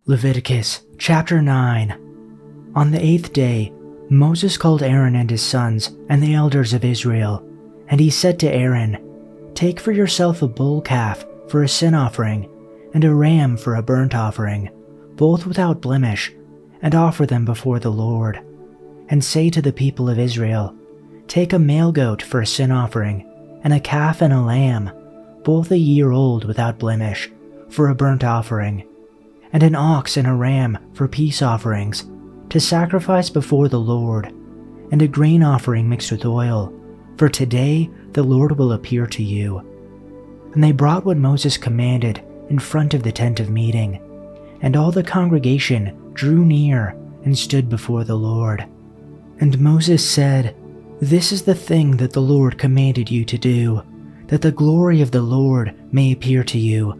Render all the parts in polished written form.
Leviticus chapter 9. On the 8th day, Moses called Aaron and his sons and the elders of Israel, and he said to Aaron, "Take for yourself a bull calf for a sin offering, and a ram for a burnt offering, both without blemish, and offer them before the Lord. And say to the people of Israel, Take a male goat for a sin offering, and a calf and a lamb, both a year old without blemish, for a burnt offering, and an ox and a ram for peace offerings, to sacrifice before the Lord, and a grain offering mixed with oil, for today the Lord will appear to you." And they brought what Moses commanded in front of the tent of meeting, and all the congregation drew near and stood before the Lord. And Moses said, "This is the thing that the Lord commanded you to do, that the glory of the Lord may appear to you."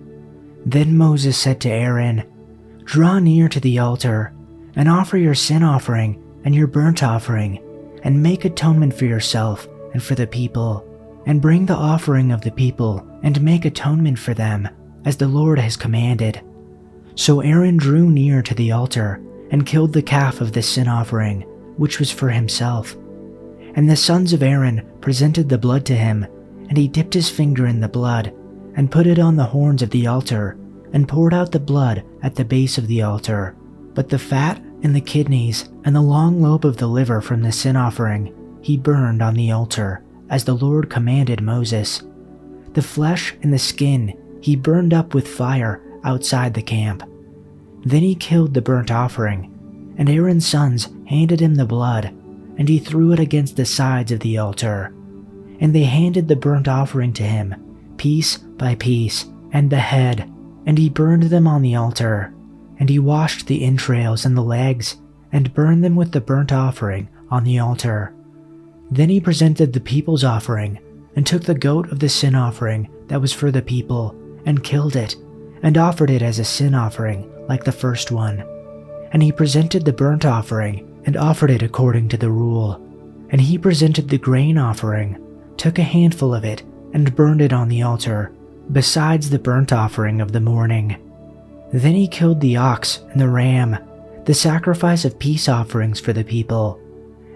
Then Moses said to Aaron, "Draw near to the altar, and offer your sin offering and your burnt offering, and make atonement for yourself and for the people, and bring the offering of the people, and make atonement for them, as the Lord has commanded." So Aaron drew near to the altar, and killed the calf of the sin offering, which was for himself. And the sons of Aaron presented the blood to him, and he dipped his finger in the blood, and put it on the horns of the altar, and poured out the blood at the base of the altar. But the fat and the kidneys and the long lobe of the liver from the sin offering he burned on the altar, as the Lord commanded Moses. The flesh and the skin he burned up with fire outside the camp. Then he killed the burnt offering, and Aaron's sons handed him the blood, and he threw it against the sides of the altar. And they handed the burnt offering to him, piece by piece, and the head, and he burned them on the altar. And he washed the entrails and the legs, and burned them with the burnt offering on the altar. Then he presented the people's offering, and took the goat of the sin offering that was for the people, and killed it, and offered it as a sin offering like the first one. And he presented the burnt offering, and offered it according to the rule. And he presented the grain offering, took a handful of it, and burned it on the altar, besides the burnt offering of the morning. Then he killed the ox and the ram, the sacrifice of peace offerings for the people.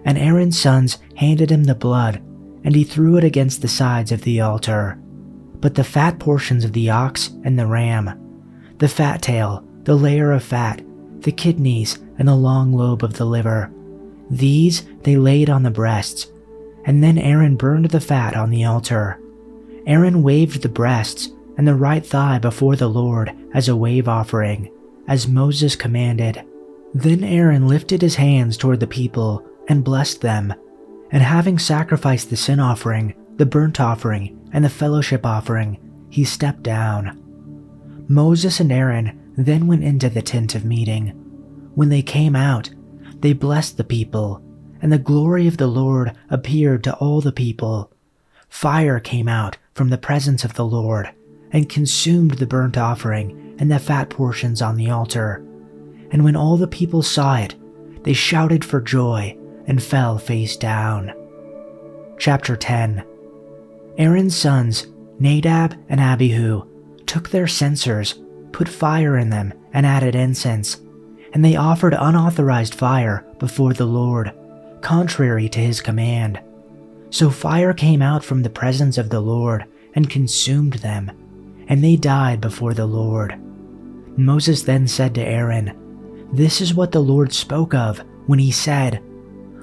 And Aaron's sons handed him the blood, and he threw it against the sides of the altar. But the fat portions of the ox and the ram, the fat tail, the layer of fat, the kidneys, and the long lobe of the liver, these they laid on the breasts. And then Aaron burned the fat on the altar. Aaron waved the breasts and the right thigh before the Lord as a wave offering, as Moses commanded. Then Aaron lifted his hands toward the people and blessed them, and having sacrificed the sin offering, the burnt offering, and the fellowship offering, he stepped down. Moses and Aaron then went into the tent of meeting. When they came out, they blessed the people, and the glory of the Lord appeared to all the people. Fire came out from the presence of the Lord, and consumed the burnt offering and the fat portions on the altar. And when all the people saw it, they shouted for joy and fell face down. Chapter 10. Aaron's sons, Nadab and Abihu, took their censers, put fire in them, and added incense, and they offered unauthorized fire before the Lord, contrary to his command. So fire came out from the presence of the Lord and consumed them, and they died before the Lord. Moses then said to Aaron, "This is what the Lord spoke of when he said,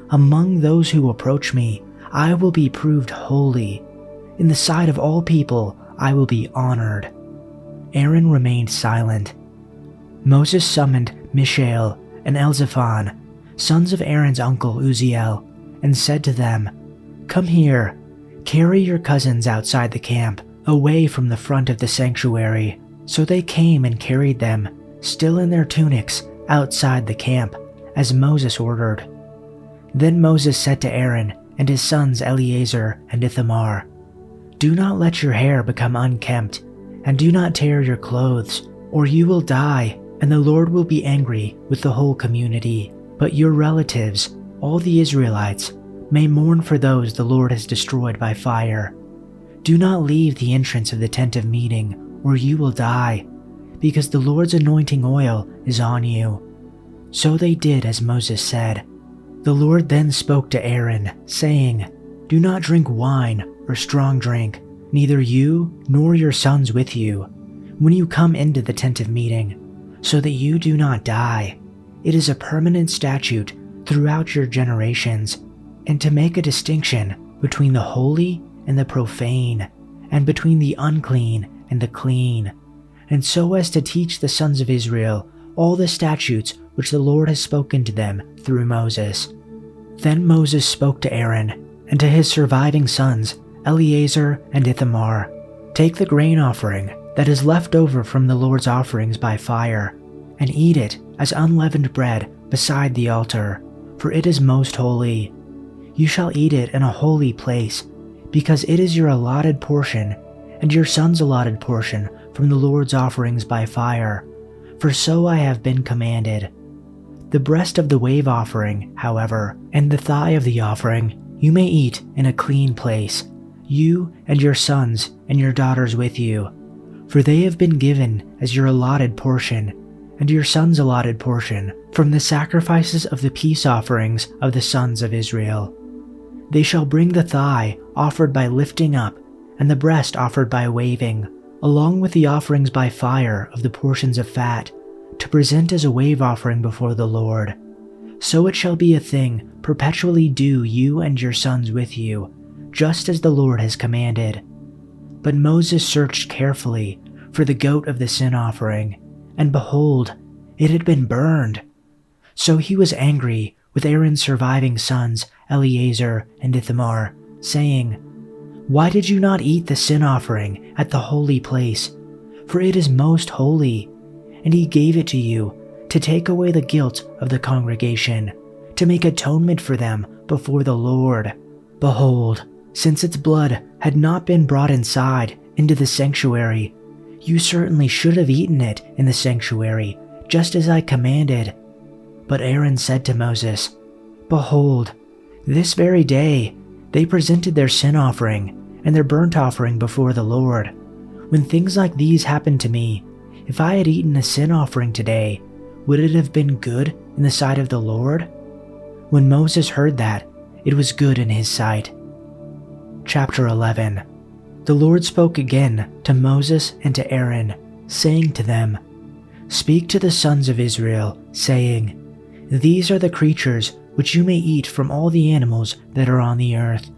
'Among those who approach me, I will be proved holy. In the sight of all people, I will be honored.'" Aaron remained silent. Moses summoned Mishael and Elzaphan, sons of Aaron's uncle Uzziel, and said to them, "Come here, carry your cousins outside the camp, away from the front of the sanctuary." So they came and carried them, still in their tunics, outside the camp, as Moses ordered. Then Moses said to Aaron and his sons Eleazar and Ithamar, "Do not let your hair become unkempt, and do not tear your clothes, or you will die, and the Lord will be angry with the whole community. But your relatives, all the Israelites, may mourn for those the Lord has destroyed by fire. Do not leave the entrance of the tent of meeting, or you will die, because the Lord's anointing oil is on you." So they did as Moses said. The Lord then spoke to Aaron, saying, "Do not drink wine or strong drink, neither you nor your sons with you, when you come into the tent of meeting, so that you do not die. It is a permanent statute throughout your generations, and to make a distinction between the holy and the profane, and between the unclean and the clean, and so as to teach the sons of Israel all the statutes which the Lord has spoken to them through Moses." Then Moses spoke to Aaron and to his surviving sons, Eleazar and Ithamar, "Take the grain offering that is left over from the Lord's offerings by fire, and eat it as unleavened bread beside the altar, for it is most holy. You shall eat it in a holy place, because it is your allotted portion, and your son's allotted portion from the Lord's offerings by fire, for so I have been commanded. The breast of the wave offering, however, and the thigh of the offering, you may eat in a clean place, you and your sons and your daughters with you, for they have been given as your allotted portion, and your son's allotted portion from the sacrifices of the peace offerings of the sons of Israel. They shall bring the thigh offered by lifting up, and the breast offered by waving, along with the offerings by fire of the portions of fat, to present as a wave offering before the Lord. So it shall be a thing perpetually due you and your sons with you, just as the Lord has commanded." But Moses searched carefully for the goat of the sin offering, and behold, it had been burned. So he was angry with Aaron's surviving sons, Eleazar and Ithamar, saying, "Why did you not eat the sin offering at the holy place? For it is most holy. And he gave it to you to take away the guilt of the congregation, to make atonement for them before the Lord. Behold, since its blood had not been brought inside into the sanctuary, you certainly should have eaten it in the sanctuary, just as I commanded." But Aaron said to Moses, "Behold, this very day they presented their sin offering and their burnt offering before the Lord. When things like these happened to me, if I had eaten a sin offering today, would it have been good in the sight of the Lord?" When Moses heard that, it was good in his sight. Chapter 11. The Lord spoke again to Moses and to Aaron, saying to them, "Speak to the sons of Israel, saying, These are the creatures which you may eat from all the animals that are on the earth.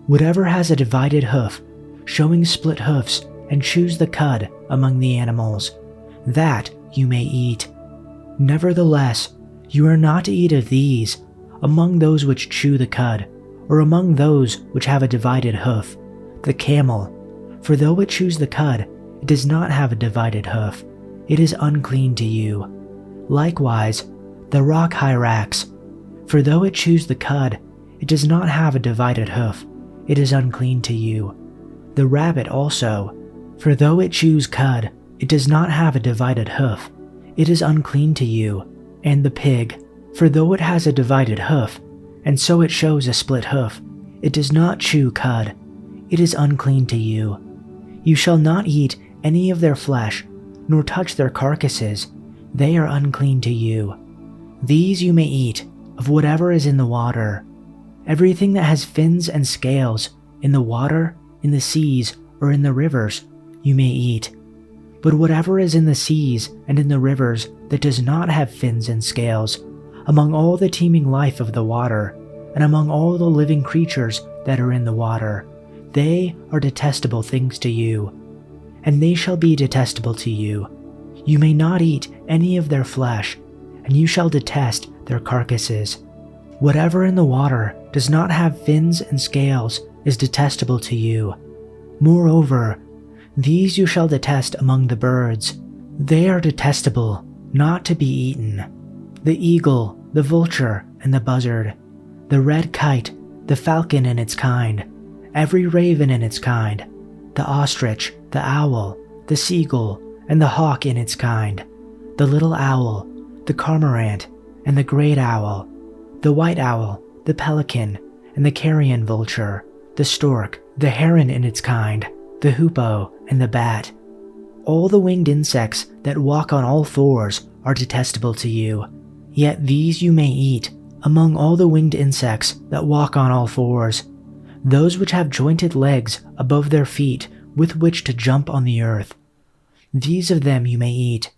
Whatever has a divided hoof, showing split hoofs, and chews the cud among the animals, that you may eat. Nevertheless, you are not to eat of these among those which chew the cud, or among those which have a divided hoof, the camel, for though it chews the cud, it does not have a divided hoof. It is unclean to you. Likewise, the rock hyrax, for though it chews the cud, it does not have a divided hoof. It is unclean to you. The rabbit also, for though it chews cud, it does not have a divided hoof. It is unclean to you. And the pig, for though it has a divided hoof, and so it shows a split hoof, it does not chew cud. It is unclean to you. You shall not eat any of their flesh, nor touch their carcasses. They are unclean to you. These you may eat of whatever is in the water. Everything that has fins and scales, in the water, in the seas, or in the rivers, you may eat. But whatever is in the seas and in the rivers that does not have fins and scales, among all the teeming life of the water, and among all the living creatures that are in the water, they are detestable things to you, and they shall be detestable to you. You may not eat any of their flesh, and you shall detest their carcasses. Whatever in the water does not have fins and scales is detestable to you. Moreover, these you shall detest among the birds. They are detestable, not to be eaten: the eagle, the vulture, and the buzzard, the red kite, the falcon in its kind, every raven in its kind, the ostrich, the owl, the seagull, and the hawk in its kind, the little owl, the cormorant, and the great owl, the white owl, the pelican, and the carrion vulture, the stork, the heron in its kind, the hoopoe, and the bat. All the winged insects that walk on all fours are detestable to you, yet these you may eat among all the winged insects that walk on all fours, those which have jointed legs above their feet with which to jump on the earth. These of them you may eat,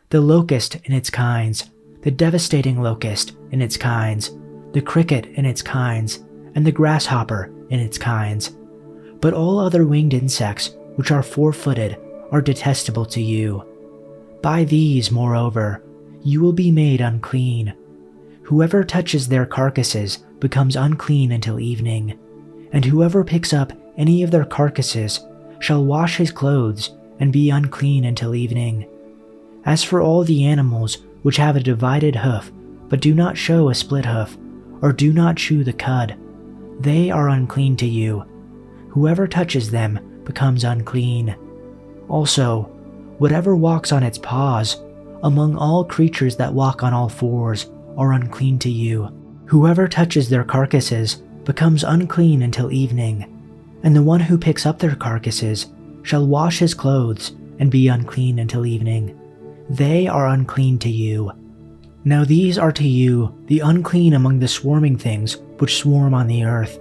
the locust in its kinds, the devastating locust in its kinds, the cricket in its kinds, and the grasshopper in its kinds. But all other winged insects which are four-footed are detestable to you. By these, moreover, you will be made unclean. Whoever touches their carcasses becomes unclean until evening, and whoever picks up any of their carcasses shall wash his clothes and be unclean until evening. As for all the animals which have a divided hoof, but do not show a split hoof, or do not chew the cud, they are unclean to you. Whoever touches them becomes unclean. Also, whatever walks on its paws, among all creatures that walk on all fours, are unclean to you. Whoever touches their carcasses becomes unclean until evening, and the one who picks up their carcasses shall wash his clothes and be unclean until evening. They are unclean to you. Now these are to you the unclean among the swarming things which swarm on the earth,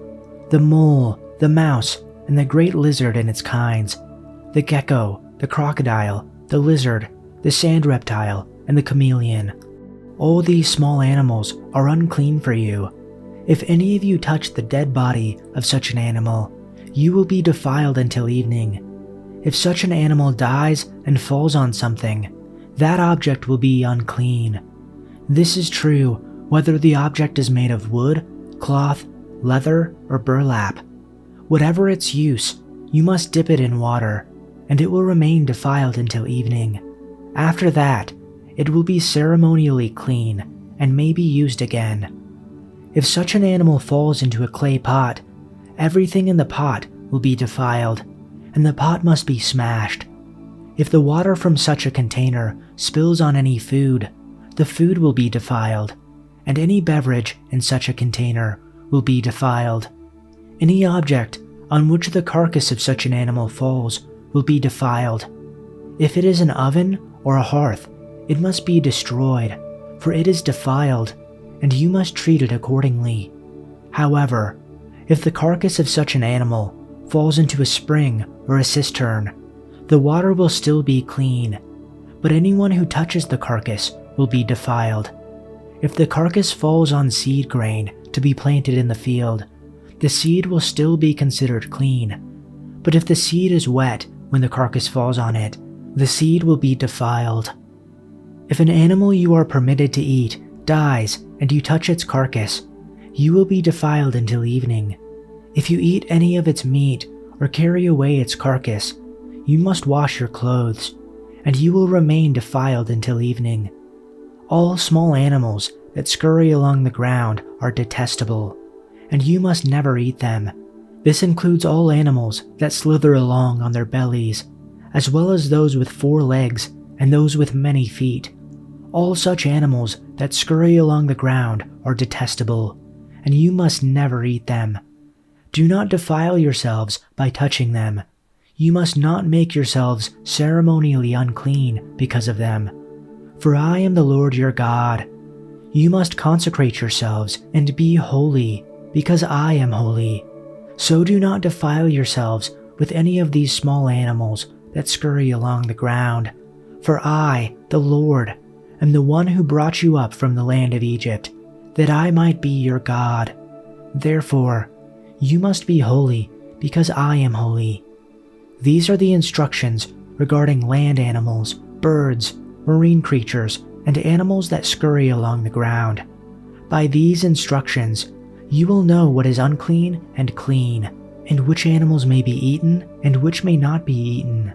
the mole, the mouse, and the great lizard and its kinds, the gecko, the crocodile, the lizard, the sand reptile, and the chameleon. All these small animals are unclean for you. If any of you touch the dead body of such an animal, you will be defiled until evening. If such an animal dies and falls on something, that object will be unclean. This is true whether the object is made of wood, cloth, leather, or burlap. Whatever its use, you must dip it in water, and it will remain defiled until evening. After that, it will be ceremonially clean and may be used again. If such an animal falls into a clay pot, everything in the pot will be defiled, and the pot must be smashed. If the water from such a container spills on any food, the food will be defiled, and any beverage in such a container will be defiled. Any object on which the carcass of such an animal falls will be defiled. If it is an oven or a hearth, it must be destroyed, for it is defiled, and you must treat it accordingly. However, if the carcass of such an animal falls into a spring or a cistern, the water will still be clean, but anyone who touches the carcass will be defiled. If the carcass falls on seed grain to be planted in the field, the seed will still be considered clean, but if the seed is wet when the carcass falls on it, the seed will be defiled. If an animal you are permitted to eat dies and you touch its carcass, you will be defiled until evening. If you eat any of its meat or carry away its carcass, you must wash your clothes, and you will remain defiled until evening. All small animals that scurry along the ground are detestable, and you must never eat them. This includes all animals that slither along on their bellies, as well as those with 4 legs and those with many feet. All such animals that scurry along the ground are detestable, and you must never eat them. Do not defile yourselves by touching them. You must not make yourselves ceremonially unclean because of them. For I am the Lord your God. You must consecrate yourselves and be holy, because I am holy. So do not defile yourselves with any of these small animals that scurry along the ground. For I, the Lord, am the one who brought you up from the land of Egypt, that I might be your God. Therefore, you must be holy, because I am holy. These are the instructions regarding land animals, birds, marine creatures, and animals that scurry along the ground. By these instructions, you will know what is unclean and clean, and which animals may be eaten and which may not be eaten.